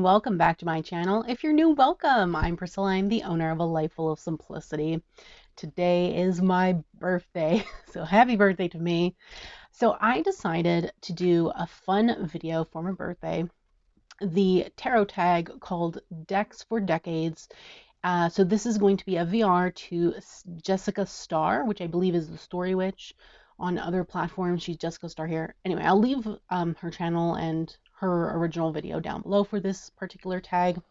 welcome back to my channel. If you're new, welcome. I'm Priscilla. I'm the owner of A Life Full of Simplicity. Today is my birthday, so happy birthday to me. So I decided to do a fun video for my birthday, the tarot tag called Decks for Decades. So this is going to be a VR to Jessica Starr, which I believe is the Story Witch. On other platforms, she's Jessica Starr here. Anyway, I'll leave her channel and her original video down below for this particular tag.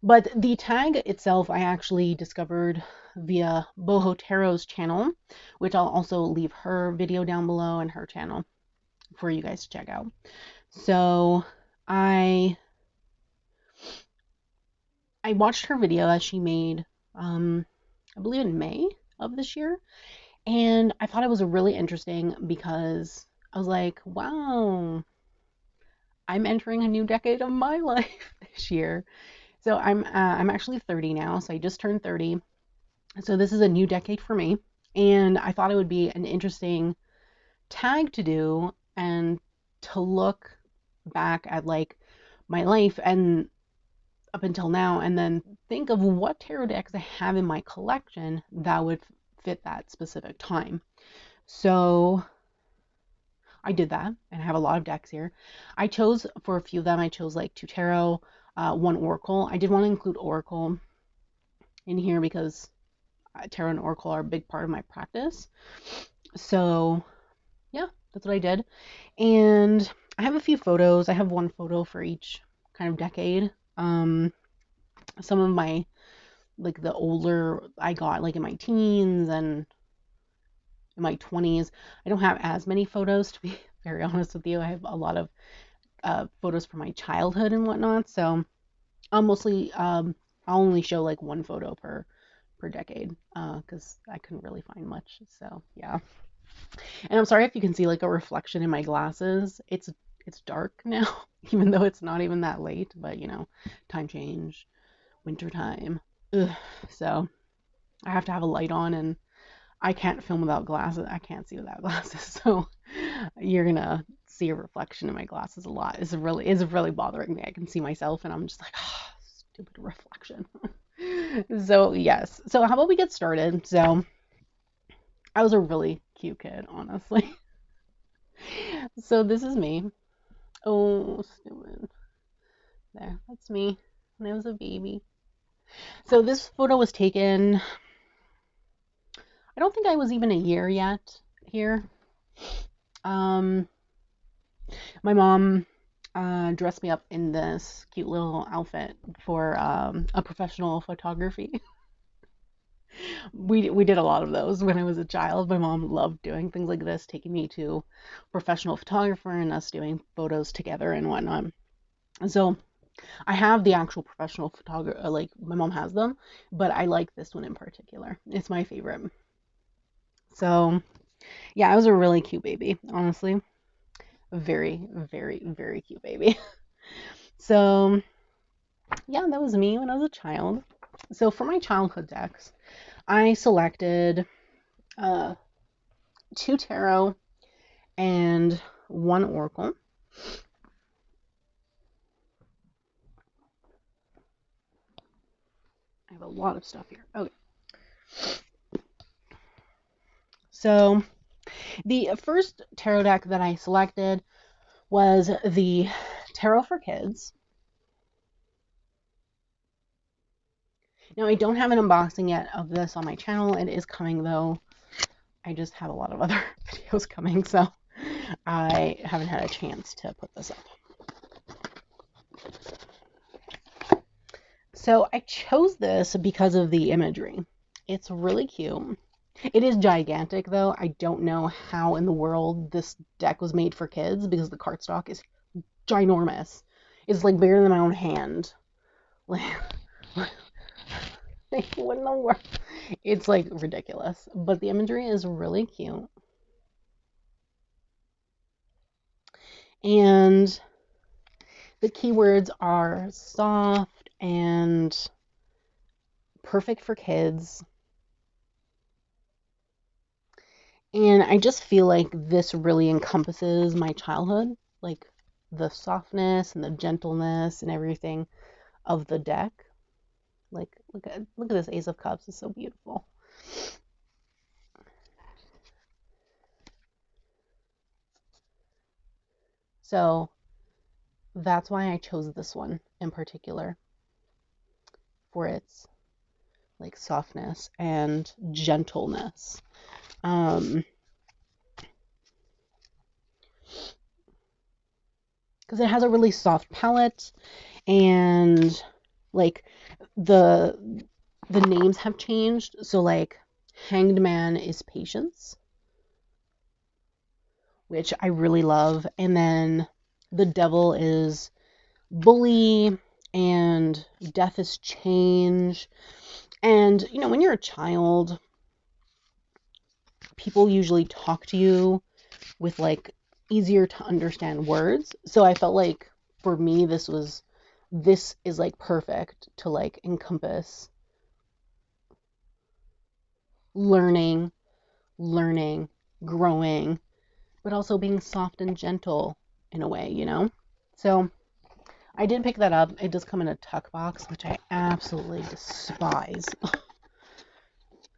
But the tag itself, I actually discovered via Boho Tarot's channel, which I'll also leave her video down below and her channel for you guys to check out. So I watched her video that she made, I believe in May of this year. And I thought it was really interesting because I was like, wow, I'm entering a new decade of my life this year. So I'm actually 30 now, so I just turned 30. So this is a new decade for me, and I thought it would be an interesting tag to do and to look back at like my life and up until now, and then think of what tarot decks I have in my collection that would fit that specific time. So I did that, and I have a lot of decks here. I chose, for a few of them, I chose like 2 tarot, 1 oracle. I did want to include oracle in here because tarot and oracle are a big part of my practice. So yeah, that's what I did. And I have a few photos. I have 1 photo for each kind of decade. Some of my, like the older I got like in my teens and in my 20s. I don't have as many photos, to be very honest with you. I have a lot of photos from my childhood and whatnot, so I'll mostly I'll only show like 1 photo per decade because I couldn't really find much. So yeah, and I'm sorry if you can see like a reflection in my glasses. It's dark now, even though it's not even that late, but you know, time change, winter time. Ugh. So I have to have a light on, and I can't film without glasses. I can't see without glasses. So you're gonna see a reflection in my glasses a lot. It's really bothering me. I can see myself and I'm just like, oh, stupid reflection. So yes. So how about we get started? So I was a really cute kid, honestly. So this is me. Oh, stupid. There, that's me when I was a baby. So this photo was taken, I don't think I was even a year yet here. My mom dressed me up in this cute little outfit for a professional photography. We did a lot of those when I was a child. My mom loved doing things like this, taking me to professional photographer and us doing photos together and whatnot. So I have the actual professional photographer, like my mom has them, but I like this one in particular. It's my favorite. So yeah, I was a really cute baby, honestly. Very, very, very cute baby. So yeah, that was me when I was a child. So for my childhood decks, I selected 2 tarot and 1 oracle. I have a lot of stuff here. Okay. So the first tarot deck that I selected was the Tarot for Kids. Now, I don't have an unboxing yet of this on my channel. It is coming, though. I just have a lot of other videos coming, so I haven't had a chance to put this up. So I chose this because of the imagery. It's really cute. It is gigantic, though. I don't know how in the world this deck was made for kids because the cardstock is ginormous. It's like bigger than my own hand. Like, what in the world? It's like ridiculous, but the imagery is really cute. And the keywords are soft and perfect for kids. And I just feel like this really encompasses my childhood. Like, the softness and the gentleness and everything of the deck. Like, look at this Ace of Cups. It's so beautiful. So that's why I chose this one in particular, for its like softness and gentleness. Because it has a really soft palette, and like the names have changed. So like Hanged Man is Patience, which I really love, and then the Devil is Bully, and Death is Change. And you know, when you're a child, people usually talk to you with like easier to understand words. So I felt like for me this is like perfect to like encompass learning, growing, but also being soft and gentle in a way, you know? So I did pick that up. It does come in a tuck box, which I absolutely despise.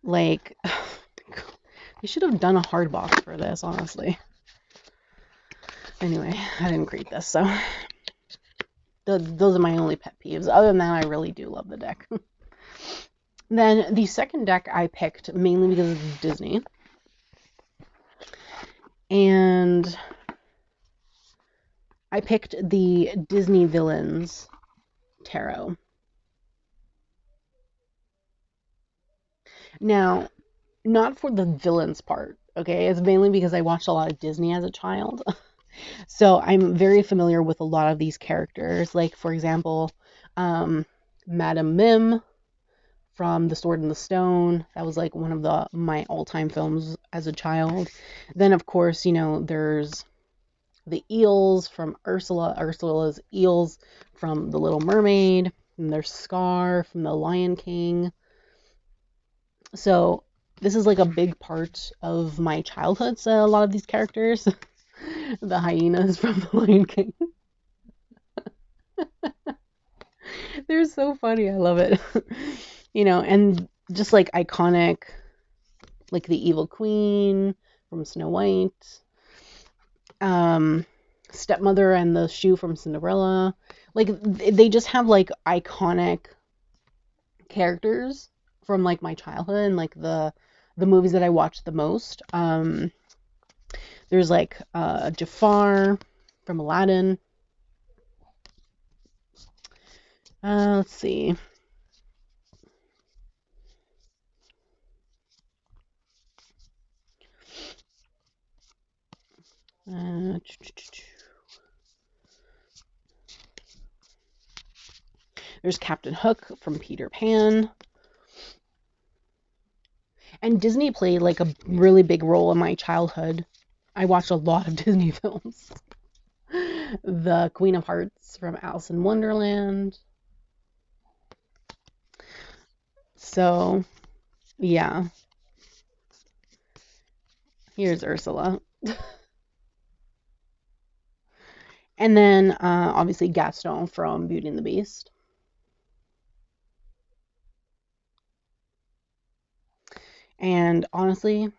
Like, they should have done a hard box for this, honestly. Anyway, I didn't create this, so those are my only pet peeves. Other than that, I really do love the deck. Then the second deck I picked mainly because it's Disney. And I picked the Disney Villains Tarot. Now, not for the villains part, okay? It's mainly because I watched a lot of Disney as a child. So I'm very familiar with a lot of these characters. Like, for example, Madame Mim from The Sword and the Stone. That was like one of my all-time films as a child. Then, of course, you know, there's the eels from Ursula's eels from The Little Mermaid. And there's Scar from The Lion King. So this is like a big part of my childhood. So a lot of these characters, the hyenas from The Lion King. They're so funny. I love it. You know, and just like iconic, like the Evil Queen from Snow White, Stepmother and the Shoe from Cinderella. Like, they just have like iconic characters from like my childhood and like the movies that I watched the most. There's like Jafar from Aladdin. Let's see. There's Captain Hook from Peter Pan. And Disney played like a really big role in my childhood. I watched a lot of Disney films. The Queen of Hearts from Alice in Wonderland. So, yeah. Here's Ursula. And then, obviously, Gaston from Beauty and the Beast. And honestly,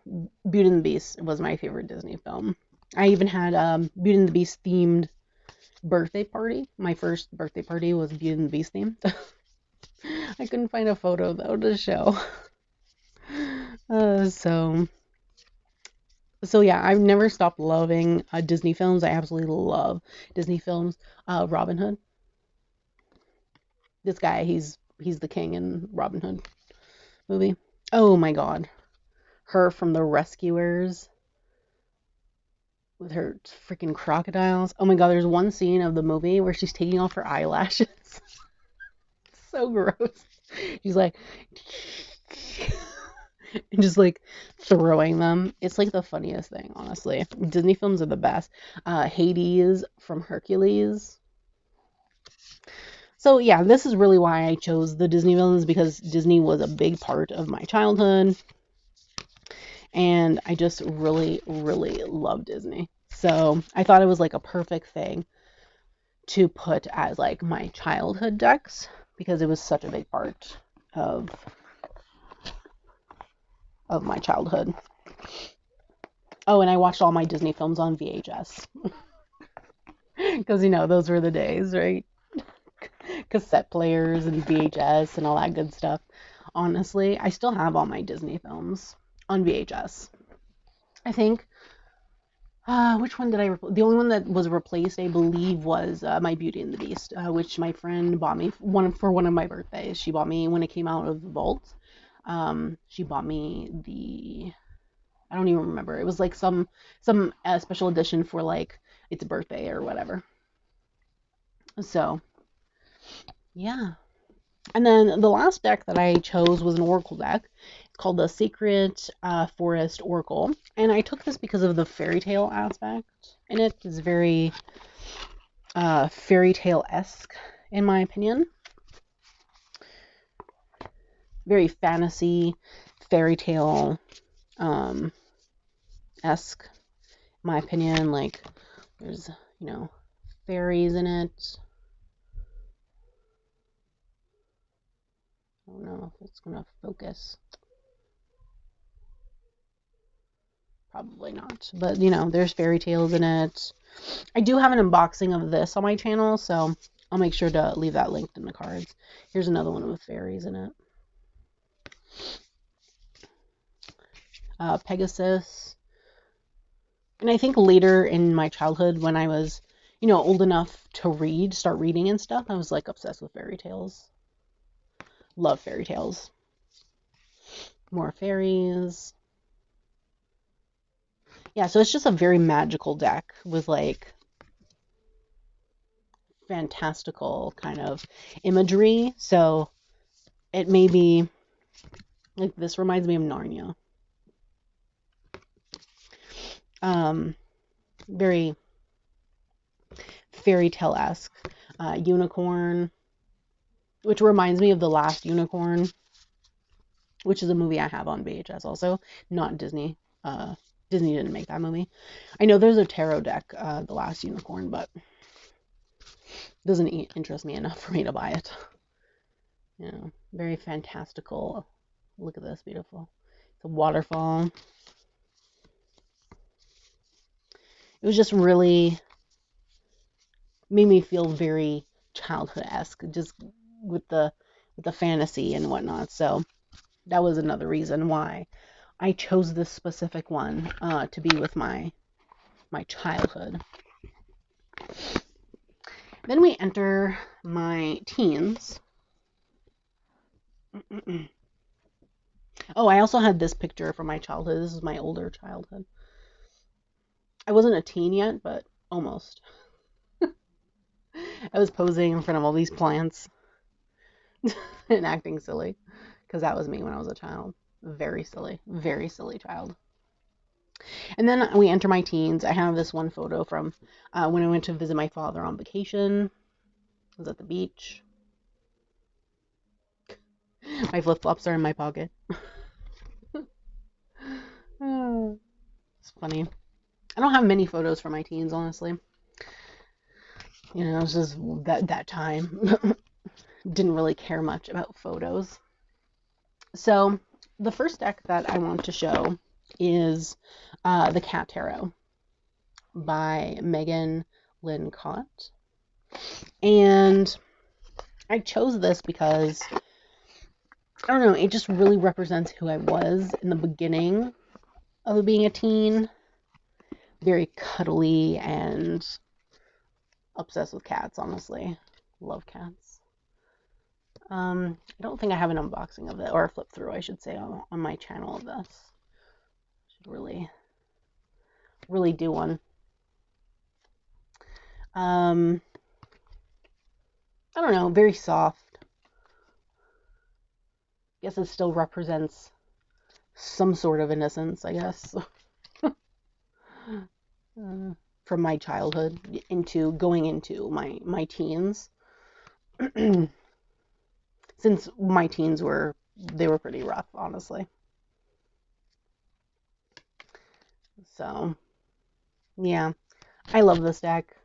Beauty and the Beast was my favorite Disney film. I even had a Beauty and the Beast themed birthday party. My first birthday party was Beauty and the Beast themed. I couldn't find a photo though to show. So yeah, I've never stopped loving Disney films. I absolutely love Disney films. Robin Hood. This guy, he's the king in Robin Hood movie. Oh my god. Her from The Rescuers with her freaking crocodiles. Oh my god, there's one scene of the movie where she's taking off her eyelashes. So gross. She's like and just like throwing them. It's like the funniest thing, honestly. Disney films are the best. Hades from Hercules. So yeah, this is really why I chose the Disney villains, because Disney was a big part of my childhood. And I just really, really love Disney. So I thought it was like a perfect thing to put as like my childhood decks because it was such a big part of my childhood. Oh, and I watched all my Disney films on VHS because those were the days, right? Cassette players and VHS and all that good stuff. Honestly, I still have all my Disney films on VHS. I think which one did I the only one that was replaced, I believe, was My Beauty and the Beast, which my friend bought me for one of my birthdays. She bought me when it came out of the vault. She bought me I don't even remember. It was like some special edition for like its birthday or whatever. So, yeah. And then the last deck that I chose was an Oracle deck. It's called the Sacred Forest Oracle. And I took this because of the fairy tale aspect in it. It's very fairy tale-esque, in my opinion. Very fantasy, fairy tale esque, in my opinion. Like, there's, fairies in it. I don't know if it's going to focus. Probably not. But, there's fairy tales in it. I do have an unboxing of this on my channel, so I'll make sure to leave that linked in the cards. Here's another one with fairies in it. Pegasus. And I think later in my childhood, when I was, old enough to start reading and stuff, I was like obsessed with fairy tales. Love fairy tales. More fairies. Yeah, so it's just a very magical deck with like fantastical kind of imagery. So it may be like, this reminds me of Narnia. Very fairy tale-esque. Unicorn, which reminds me of The Last Unicorn, which is a movie I have on VHS also, not Disney. Disney didn't make that movie. I know there's a tarot deck, The Last Unicorn, but it doesn't interest me enough for me to buy it. Very fantastical. Look at this, beautiful. It's a waterfall. It was just really made me feel very childhood-esque, just with the fantasy and whatnot. So that was another reason why I chose this specific one to be with my childhood. Then we enter my teens. Oh, I also had this picture from my childhood. This is my older childhood. I wasn't a teen yet, but almost. I was posing in front of all these plants and acting silly, because that was me when I was a child. Very silly child. And then we enter my teens. I have this one photo from when I went to visit my father on vacation. I was at the beach. My flip-flops are in my pocket. It's funny. I don't have many photos from my teens, honestly. It's just that time. Didn't really care much about photos. So the first deck that I want to show is the Cat Tarot by Lynn Kott. And I chose this because, I don't know, it just really represents who I was in the beginning of being a teen. Very cuddly and obsessed with cats, honestly. Love cats. I don't think I have an unboxing of it, or a flip through, I should say, on my channel of this. Should really do one. I don't know, very soft. I guess it still represents some sort of innocence, I guess. From my childhood going into my teens. Since my teens were pretty rough, honestly. So, yeah, I love this deck.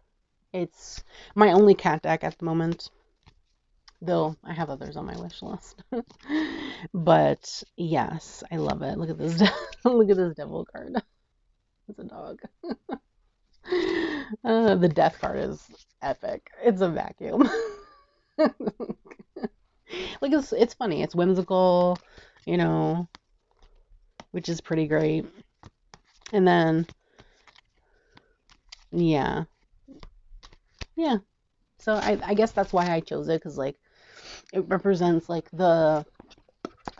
It's my only cat deck at the moment, though I have others on my wish list. But yes, I love it. Look at this. Look at this devil card. It's a dog. The death card is epic. It's a vacuum. Like it's funny. It's whimsical, you know, which is pretty great. And then yeah, yeah. So I guess that's why I chose it, because like it represents like the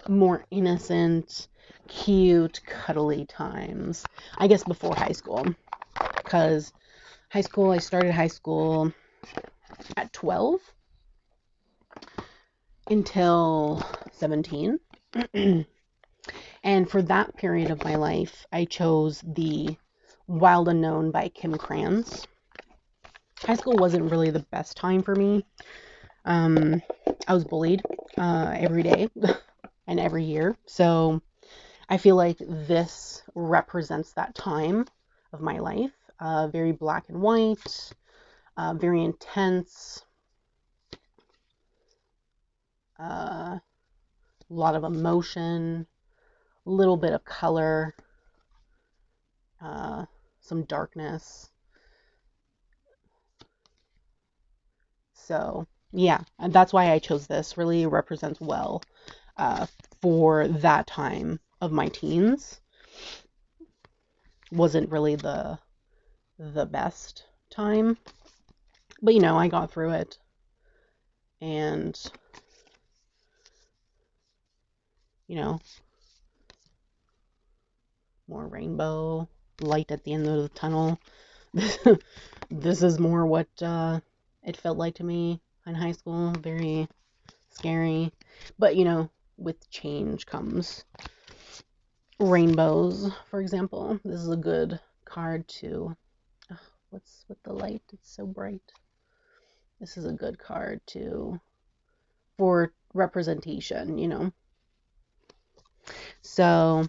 more innocent, cute, cuddly times. I guess before high school, because I started high school at 12 until 17. And for that period of my life, I chose the Wild Unknown by Kim Krans. High school wasn't really the best time for me. I was bullied every day and every year. So I feel like this represents that time of my life. Very black and white, very intense, a lot of emotion, a little bit of color, some darkness. So yeah, and that's why I chose this. Really represents well for that time of my teens. Wasn't really the best time, but you know, I got through it, and you know, more rainbow light at the end of the tunnel. This is more what it felt like to me in high school. Very scary, but you know, with change comes rainbows. For example, this is a good card to what's with the light, it's so bright. This is a good card to for representation, you know. So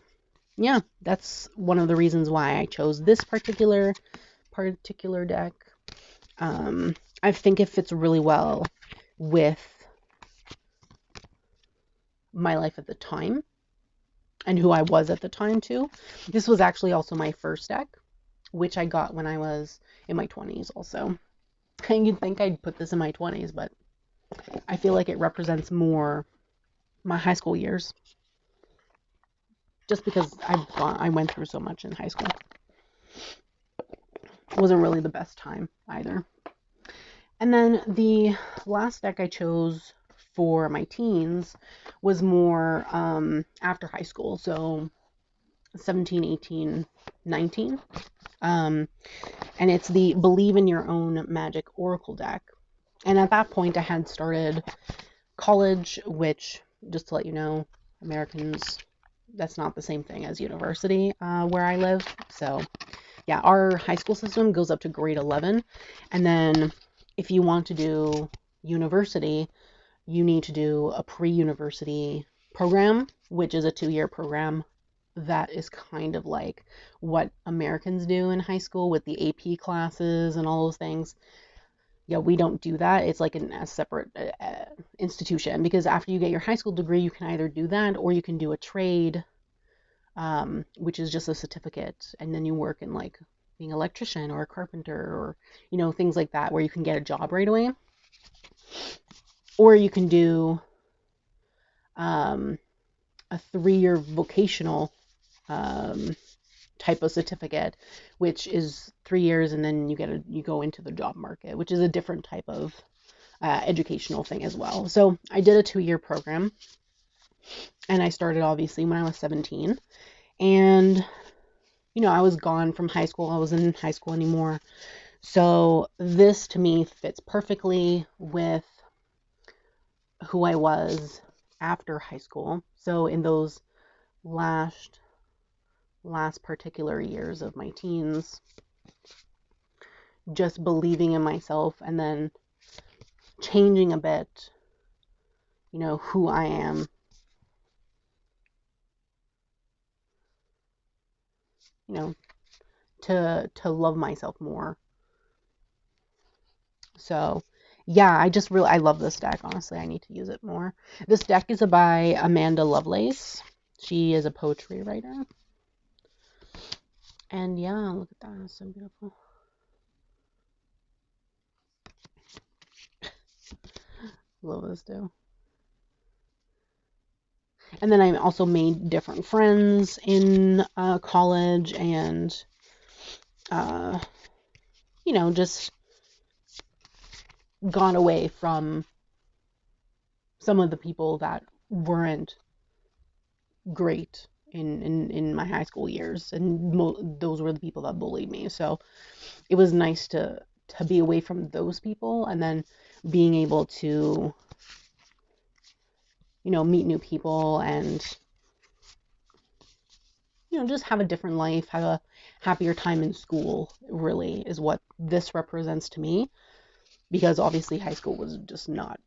yeah, that's one of the reasons why I chose this particular deck. I think it fits really well with my life at the time and who I was at the time too. This was actually also my first deck, which I got when I was in my 20s also. And you'd think I'd put this in my 20s, but I feel like it represents more my high school years. Just because I went through so much in high school. It wasn't really the best time either. And then the last deck I chose for my teens was more after high school, so 17, 18, 19. And it's the Believe in Your Own Magic Oracle deck. And at that point, I had started college, which, just to let you know, Americans, that's not the same thing as university where I live. So yeah, our high school system goes up to grade 11. And then if you want to do university, you need to do a pre-university program, which is a 2-year program. That is kind of like what Americans do in high school with the AP classes and all those things. Yeah, we don't do that. It's like a separate institution, because after you get your high school degree, you can either do that or you can do a trade, which is just a certificate, and then you work in like being an electrician or a carpenter or, you know, things like that, where you can get a job right away. Or you can do a 3-year vocational type of certificate, which is 3 years, and then you go into the job market, which is a different type of educational thing as well. So I did a 2-year program, and I started obviously when I was 17, and you know, I was gone from high school. I wasn't in high school anymore. So this to me fits perfectly with who I was after high school. So in those last particular years of my teens, just believing in myself and then changing a bit, you know, who I am. You know, to love myself more. So yeah, I love this deck. Honestly, I need to use it more. This deck is by Amanda Lovelace. She is a poetry writer. And yeah, look at that. It's so beautiful. Love this too. And then I also made different friends in college and, just gone away from some of the people that weren't great in my high school years. And those were the people that bullied me. So it was nice to be away from those people and then being able to, meet new people and, just have a different life, have a happier time in school, really is what this represents to me, because obviously high school was just not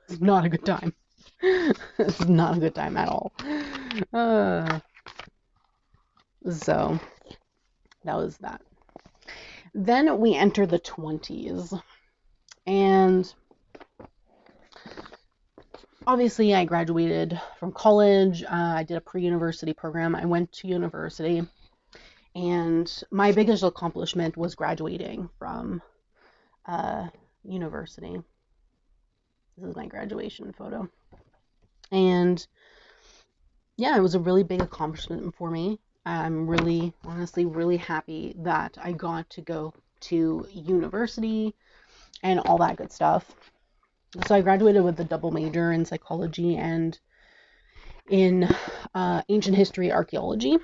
a good time. It's not a good time at all. So that was that. Then we enter the 20s, and obviously I graduated from college. I did a pre-university program. I went to university, and my biggest accomplishment was graduating from university. This is my graduation photo. And yeah, it was a really big accomplishment for me. I'm really, honestly, really happy that I got to go to university and all that good stuff. So I graduated with a double major in psychology and in ancient history archaeology.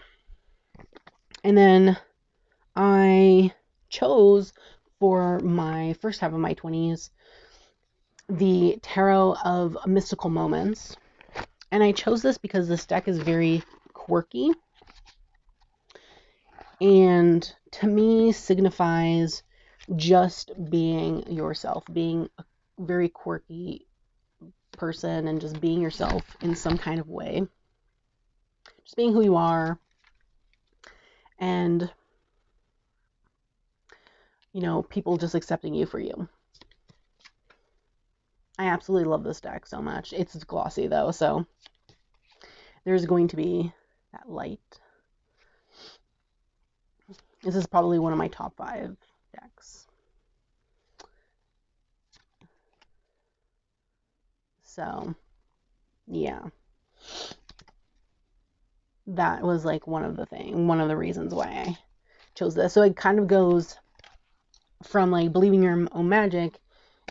And then I chose for my first half of my 20s the Tarot of Mystical Moments. And I chose this because this deck is very quirky and to me signifies just being yourself, being a very quirky person and just being yourself in some kind of way. Just being who you are and, people just accepting you for you. I absolutely love this deck so much. It's glossy though, so there's going to be that light. This is probably one of my top 5 decks. So, yeah. That was like one of the reasons why I chose this. So it kind of goes from like believing your own magic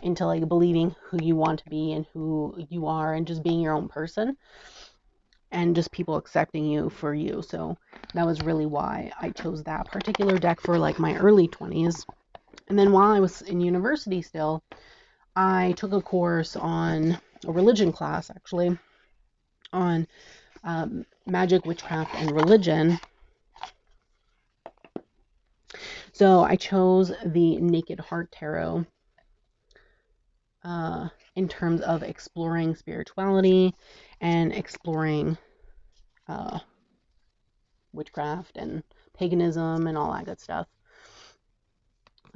into like believing who you want to be and who you are and just being your own person and just people accepting you for you. So that was really why I chose that particular deck for like my early 20s. And then while I was in university still, I took a course on a religion class actually on magic, witchcraft, and religion. So I chose the Naked Heart Tarot in terms of exploring spirituality and exploring witchcraft and paganism and all that good stuff.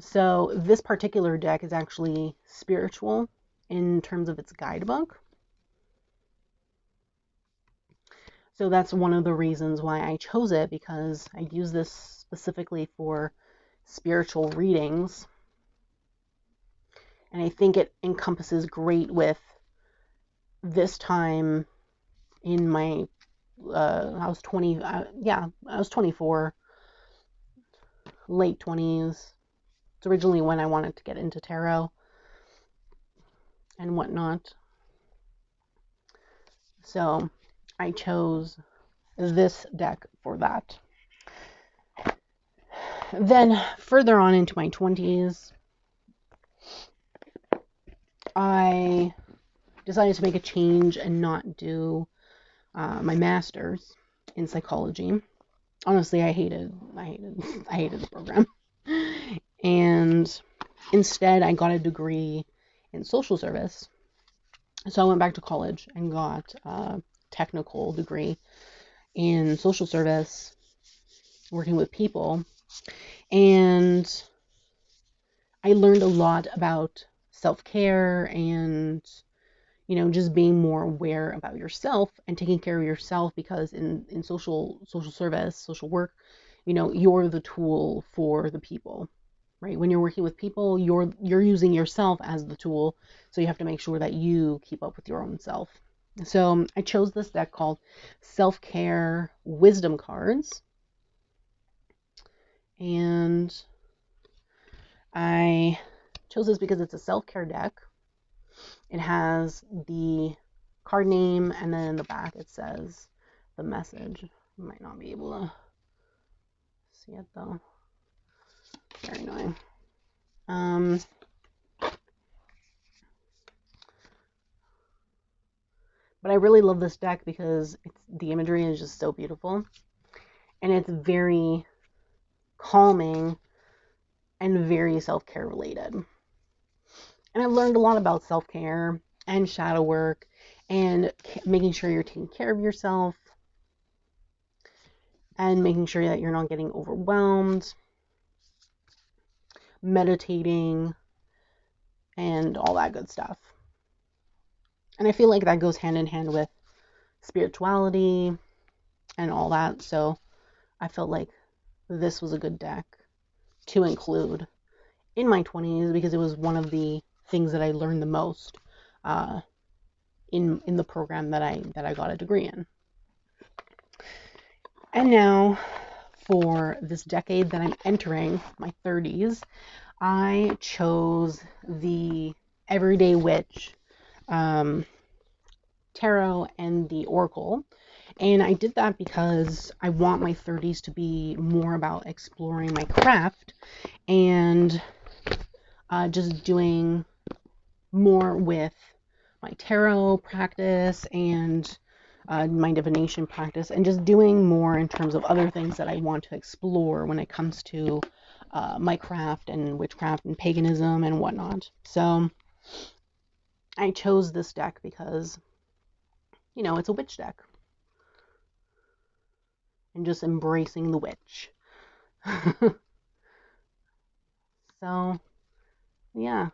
So this particular deck is actually spiritual in terms of its guidebook. So that's one of the reasons why I chose it, because I use this specifically for spiritual readings. And I think it encompasses great with this time in my, I was 24, late 20s. It's originally when I wanted to get into tarot and whatnot. So I chose this deck for that. Then further on into my 20s, I decided to make a change and not do my master's in psychology. Honestly, I hated the program. And instead, I got a degree in social service. So I went back to college and got a technical degree in social service, working with people. And I learned a lot about self-care and, just being more aware about yourself and taking care of yourself, because in social service, social work, you're the tool for the people, right? When you're working with people, you're using yourself as the tool, so you have to make sure that you keep up with your own self. So I chose this deck called Self-Care Wisdom Cards, and I chose this because it's a self-care deck. It has the card name, and then in the back it says the message. You might not be able to see it though. Very annoying. But I really love this deck because the imagery is just so beautiful, and it's very calming and very self-care related. And I've learned a lot about self-care and shadow work and making sure you're taking care of yourself and making sure that you're not getting overwhelmed, meditating, and all that good stuff. And I feel like that goes hand in hand with spirituality and all that. So I felt like this was a good deck to include in my 20s because it was one of the things that I learned the most in the program that I got a degree in. And now for this decade that I'm entering, my 30s, I chose the Everyday Witch tarot and the Oracle. And I did that because I want my 30s to be more about exploring my craft and just doing more with my tarot practice and my divination practice, and just doing more in terms of other things that I want to explore when it comes to my craft and witchcraft and paganism and whatnot. So I chose this deck because, it's a witch deck. And just embracing the witch. So, yeah.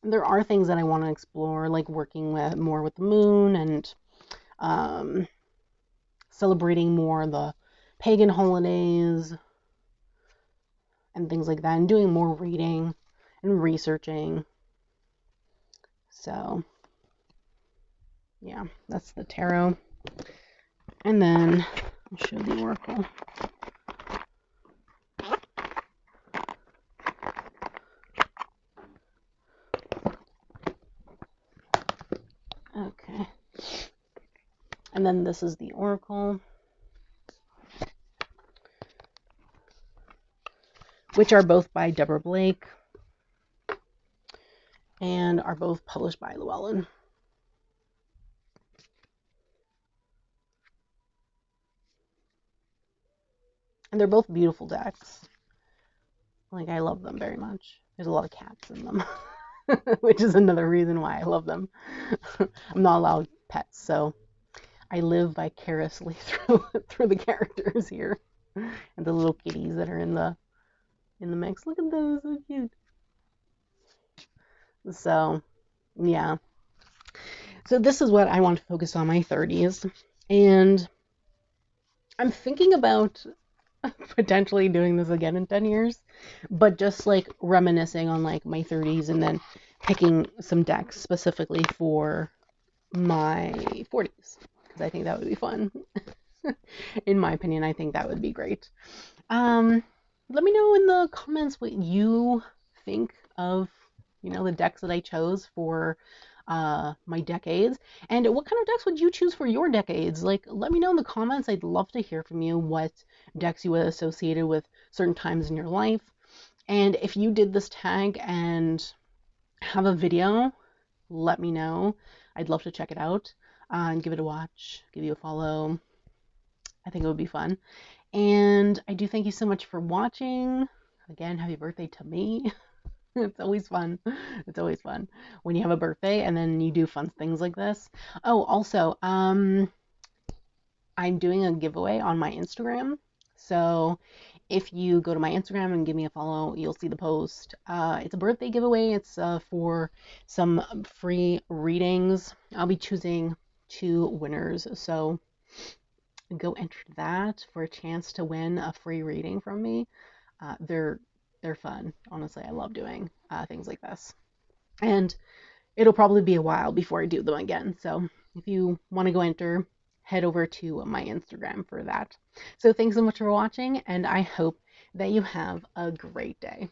There are things that I want to explore, like working more with the moon and celebrating more the pagan holidays and things like that, and doing more reading and researching. So, yeah, that's the tarot. And then I'll show the oracle. Okay. And then this is the oracle, which are both by Deborah Blake and are both published by Llewellyn. And they're both beautiful decks. Like, I love them very much. There's a lot of cats in them, which is another reason why I love them. I'm not allowed pets, so I live vicariously through the characters here and the little kitties that are in the mix. Look at those, so cute. So, yeah. So this is what I want to focus on my 30s, and I'm thinking about potentially doing this again in 10 years, but just like reminiscing on like my 30s and then picking some decks specifically for my 40s, because I think that would be fun. In my opinion, I think that would be great. Let me know in the comments what you think of, the decks that I chose for my decades, and what kind of decks would you choose for your decades? Like, let me know in the comments. I'd love to hear from you what decks you would associated with certain times in your life. And if you did this tag and have a video, let me know. I'd love to check it out and give it a watch, give you a follow. I think it would be fun. And I do thank you so much for watching. Again, happy birthday to me. It's always fun. It's always fun when you have a birthday and then you do fun things like this. Oh, also, I'm doing a giveaway on my Instagram. So if you go to my Instagram and give me a follow, you'll see the post. It's a birthday giveaway. It's for some free readings. I'll be choosing 2 winners, so go enter that for a chance to win a free reading from me. They're fun. Honestly, I love doing things like this. And it'll probably be a while before I do them again. So if you want to go enter, head over to my Instagram for that. So thanks so much for watching, and I hope that you have a great day.